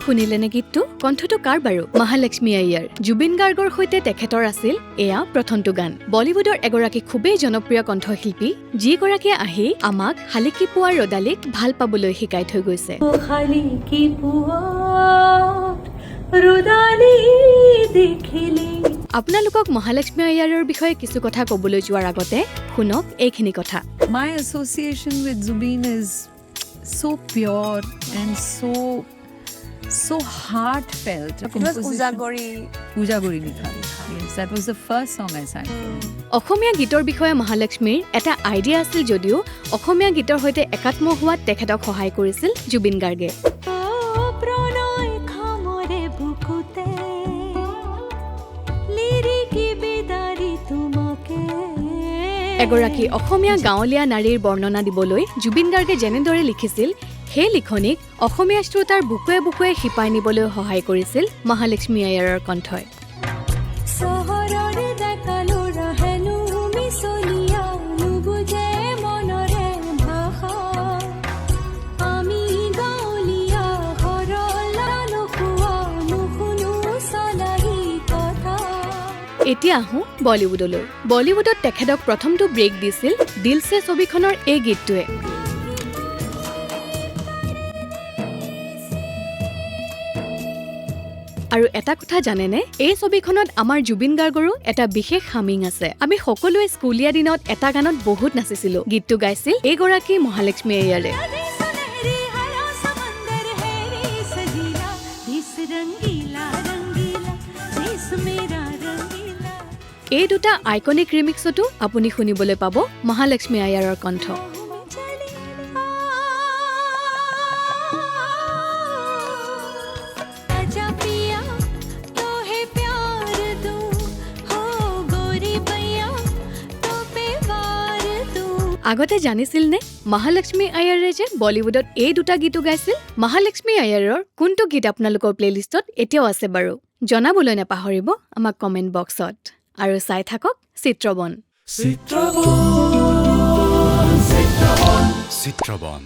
শুনিলেনে গীতটো? কণ্ঠটো কাৰ বাৰু? মহালক্ষ্মী আয়াৰ। জুবিন গাৰ্গৰ সৈতে তেখেতৰ আছিল এয়া প্ৰথমটো গান। বলিউডৰ এগৰাকী খুবেই জনপ্ৰিয় কণ্ঠশিল্পী, যিগৰাকীয়ে আহি আমাক শালিকি পোৱাৰ ৰদালিক ভাল পাবলৈ শিকাই থৈ গৈছে। আপোনালোকক মহালক্ষ্মী আয়াৰৰ বিষয়ে কিছু কথা ক'বলৈ যোৱাৰ আগতে শুনক এইখিনি কথা। My association with Zubeen is so pure and so heartfelt. It was Ujagori Nikha. Yes, that was the first song I sang. অসমীয়া গীতৰ বিষয়ে মহালক্ষ্মীৰ এটা আইডিয়া আছিল যদিও অসমীয়া গীতৰ সৈতে একাত্ম হোৱাত তেখেতক সহায় কৰিছিল জুবিন গাৰ্গে। এগৰাকী অসমীয়া গাঁৱলীয়া নাৰীৰ বৰ্ণনা দিবলৈ জুবিন গাৰ্গে যেনেদৰে লিখিছিল, সেই লিখনিক অসমীয়া শ্ৰোতাৰ বুকুৱে বুকুৱে শিপাই নিবলৈ সহায় কৰিছিল মহালক্ষ্মী আয়াৰৰ কণ্ঠই। এতিয়া আহোঁ বলিউডলৈ। বলিউডত তেখেতক প্ৰথমটো ব্ৰেক দিছিল দিল সে ছবিখনৰ এই গীতটোৱে। আৰু এটা কথা জানেনে, এই ছবিখনত আমাৰ জুবিন গাৰ্গৰো এটা বিশেষ হামিং আছে। আমি সকলোৱে স্কুলীয়া দিনত এটা গানত বহুত নাচিছিলো। গীতটো গাইছিল এইগৰাকী মহালক্ষ্মী আয়াৰে। এই দুটা আইকনিক ৰিমিক্সতো আপুনি শুনিবলৈ পাব মহালক্ষ্মী আয়াৰৰ কণ্ঠ। আগতে জানিছিল নে মহালক্ষ্মী আয়াৰে যে বলিউডত এই দুটা গীতো গাইছিল? মহালক্ষ্মী আয়াৰৰ কোনটো গীত আপোনালোকৰ প্লেলিষ্টত এতিয়াও আছে বাৰু? জনাবলৈ নাপাহৰিব আমাক কমেণ্ট বক্সত। আৰু চাই থাকক চিত্ৰবন। চিত্ৰবন।